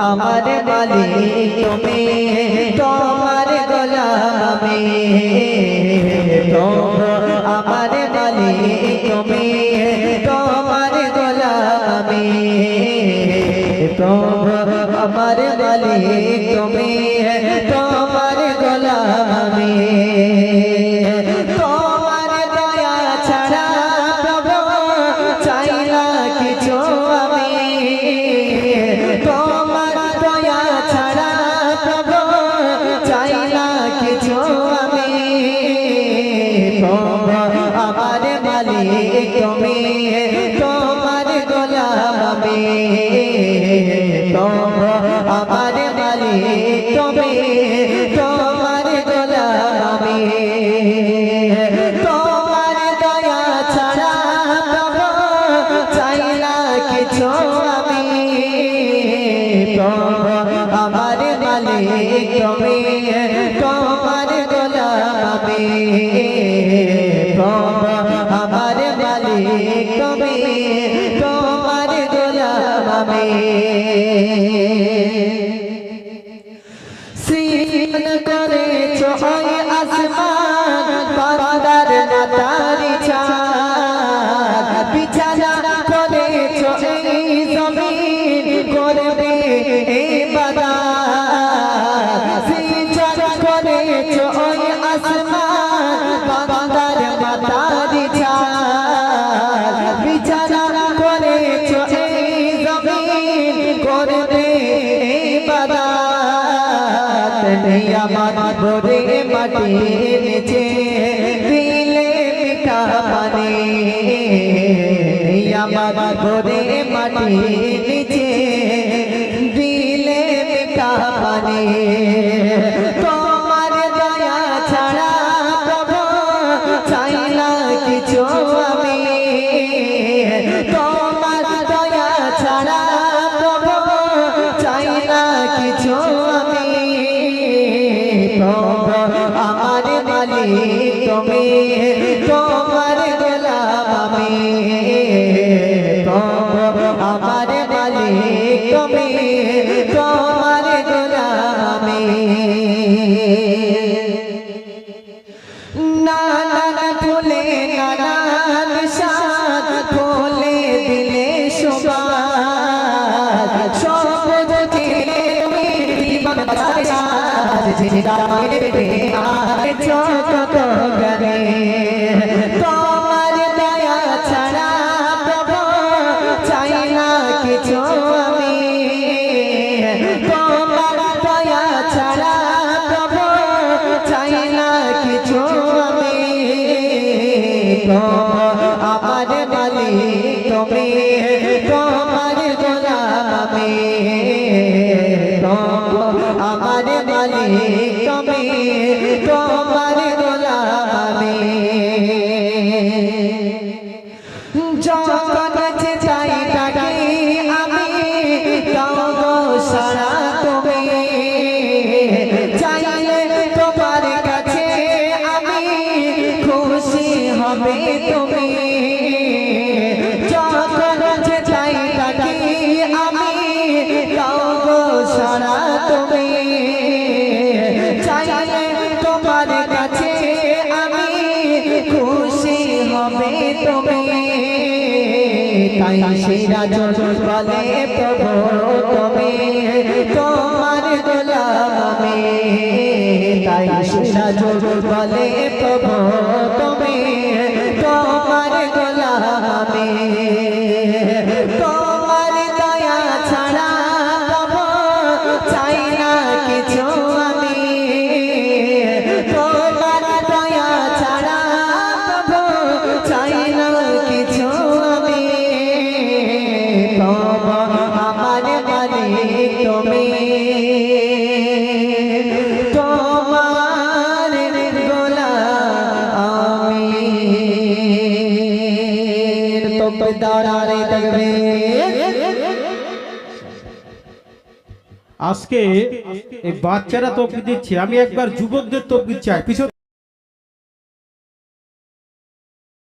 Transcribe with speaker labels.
Speaker 1: আমার মালিক তুমি, তোমার গোলাম আমি। প্রভু আমার মালিক তুমি, তোমার গোলাম আমি। প্রভু আমার মালিক তুমি, তোমার গোলাম আমি। তোমার দয়া ছাড়া প্রভু চাই না কিছু আমি। তোমার দয়া ছাড়া প্রভু চাই না কিছু আমি। প্রভু আমার মালিক তুমি, তোমার গোলাম আমি। প্রভু আমার মালিক তুমি, তোমার গোলাম আমি। তোমার দয়া ছাড়া প্রভু চাই না কিছু আমি। প্রভু আমার মালিক তুমি, তোমার গোলাম আমি। প্রভু আমার মালিক তুমি, তোমার গোলাম আমি। সৃজন করেছো ওই আসমান, বান্দার মাতারি ছাদ। বিছানা করেছো এই জমিন, করবে ইবাদত। সৃজন করেছো ওই আসমান, বান্দার মাতারি ছাদ। বিছানা করেছো এই জমিন, করবে ইবাদত। নেই আমার ভরে মাটির নিচে দিলে মিঠা পানি। নেই আমার ভরে মাটির নিচে দিলে মিঠা পানি। তোমার দয়া ছাড়া প্রভু চাই না কিছু আমি। তোমার দয়া ছাড়া প্রভু চাই না কিছু আমি। প্রভু আমার মালিক তুমি, তোমার গোলাম আমি। প্রভু আমার মালিক তুমি, তোমার গোলাম আমি। নানান ফুলে নানান স্বাদ, ফুলে দিলে সুবাদ। সবুজ ছিলে বাংলার সাজ, ছোট গানে। তোমার দয়া ছাড়া প্রভু চাই না কিছু আমি। তোমার দয়া ছাড়া প্রভু চাই না কিছু আমি। প্রভু আমার মালিক তুমি, তোমার গোলাম আমি। প্রভু আমার মালিক তুমি, তোমার গোলাম আমি। যখন চাই ডাকি আমি, দাও গো সাড়া তুমি। চাইলে তোমার কাছে আমি, খুশি হবে তুমি। যখন চাই ডাকি আমি, দাও গো সাড়া তুমি। চাইলে তোমার কাছে আমি, খুশি হবে তুমি। তাই সিরাজ বলে প্রভু তুমি, তোমার গোলাম আমি। তাই সিরাজ বলে প্রভু তুমি, তোমার গোলাম আমি। তোমার দয়া ছাড়া প্রভু চাই না কিছু আমি। তোমার দয়া ছাড়া প্রভু চাই না কিছু আমি। প্রভু আমার মালিক তুমি, তোমার গোলাম আমি। তকবীর তাকবীর।
Speaker 2: আজকে এই বাচ্চারা তকবীর দিচ্ছে, আমি একবার যুবকদের তকবীর চাই। পিছন